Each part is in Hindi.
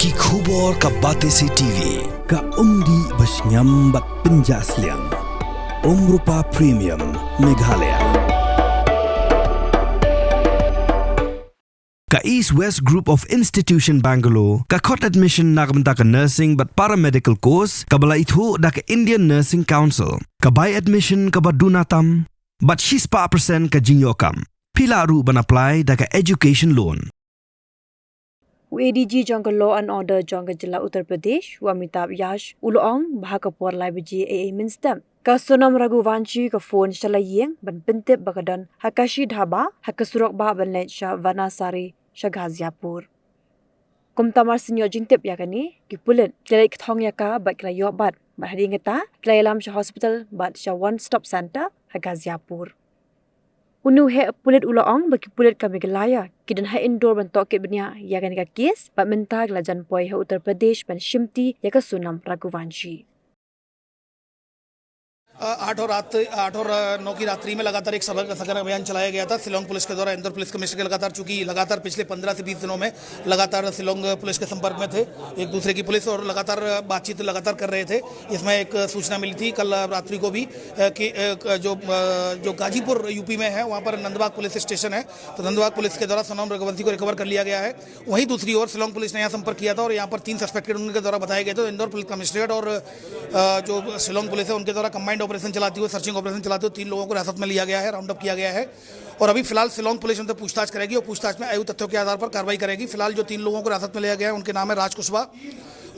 Ki khubor ka Batese TV. Ka umdi basnyam bat penjaslian. Rupa Premium Meghalaya. Ka East West Group of Institution Bangalore, ka Kot Admission nagamta ka Nursing but Paramedical Course, ka bala ithu da ka Indian Nursing Council, ka By Admission ka Badunatam, but Shispa % ka Jinyokam. Pila ru ban apply da ka Education Loan. ADG Jungle Law and Order Jungle Jilla Uttar Pradesh, Amitabh Yash, Uloong, Bahakapur Library AA Minstam. Ka Sonam Raghuvanshi ka phone shalayeng ban pintip bagadan Hakashi Dhaba Hakasurok ba ban Lensha Vanasari Shaghaziapur. Kumtamar Senior Jintip yakani ki pulen klay kthong yaka bat klayo bat bahadingata klayalam sha hospital bat sha one stop center Hagaziapur. Unu he pulet Uloong baki pulet ka Meghalaya kidan ha indoor ban toke bnya yakani ka case bat mentag lajan poi ha Uttar Pradesh ban Shimti yaka Sonam Raghuvanshi. 8 और 9 की रात्रि में लगातार एक सघन अभियान चलाया गया था शिलोंग पुलिस के द्वारा। इंदौर पुलिस कमिश्नर के लगातार पिछले 15 से 20 दिनों में लगातार शिलोंग पुलिस के संपर्क में थे, एक दूसरे की पुलिस और लगातार बातचीत कर रहे थे। इसमें एक सूचना मिली थी कल रात्रि को भी कि जो गाजीपुर यूपी में है वहाँ पर नंदबाग पुलिस स्टेशन है, तो नंदबाग पुलिस के द्वारा सोनम रघुवंशी को रिकवर कर लिया गया है। वहीं दूसरी ओर शिलोंग पुलिस ने यहाँ संपर्क किया था और यहाँ पर 3 सस्पेक्टेड उनके द्वारा बताए गए थे। इंदौर पुलिस कमिश्नरेट और जो शिलोंग पुलिस है उनके द्वारा कंबाइंड ऑपरेशन चलाते हुए सर्चिंग ऑपरेशन चलाते हुए 3 लोगों को हिरासत में लिया गया है, राउंड अप किया गया है और अभी फिलहाल शिलोंग पुलिस उनसे पूछताछ करेगी और पूछताछ में आयु तथ्यों के आधार पर कार्रवाई करेगी। फिलहाल जो 3 लोगों को हिरासत में लिया गया है उनके नाम है राज कुशवाहा,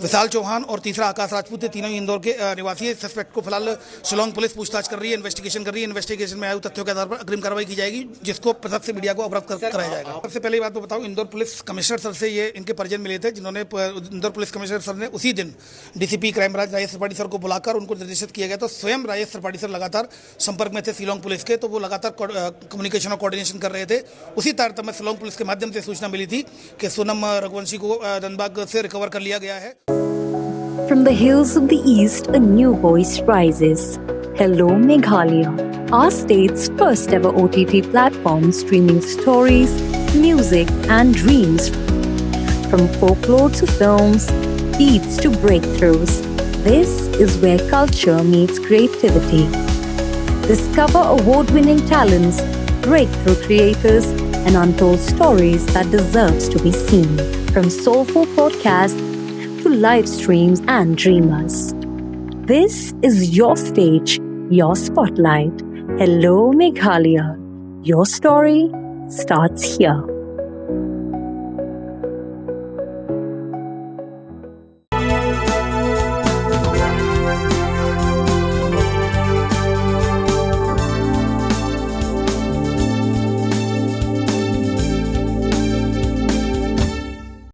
विशाल चौहान और तीसरा आकाश राजपूत। तीनों ही इंदौर के निवासी है। सस्पेक्ट को फिलहाल शिलोंग पुलिस पूछताछ कर रही है, इन्वेस्टिगेशन कर रही है। इन्वेस्टिगेशन में आयु तथ्यों के आधार पर अग्रिम कार्रवाई की जाएगी, जिसको प्रशासन से मीडिया को अवगत कराया जाएगा। सबसे पहले बात बताऊं, इंदौर पुलिस कमिश्नर सर से ये इनके परिजन मिले थे, जिन्होंने इंदौर पुलिस कमिश्नर सर ने उसी दिन DCP crime branch Rajesh Tripathi sir को बुलाकर उनको निर्देशित किया गया। तो स्वयं राजेश त्रिपाठी सर लगातार संपर्क में थे शिलोंग पुलिस के, तो वो लगातार कम्युनिकेशन और कोऑर्डिनेशन कर रहे थे। उसी तारतम्य में शिलोंग पुलिस के माध्यम से सूचना मिली थी कि सोनम रघुवंशी को नंदबाग से रिकवर कर लिया गया है। From the hills of the east, a new voice rises. Hello Meghalaya, our state's first ever OTT platform streaming stories, music and dreams. From folklore to films, beats to breakthroughs, this is where culture meets creativity. Discover award-winning talents, breakthrough creators and untold stories that deserves to be seen. From soulful podcasts to live streams and dreamers. This is your stage, your spotlight. Hello Meghalaya. Your story starts here.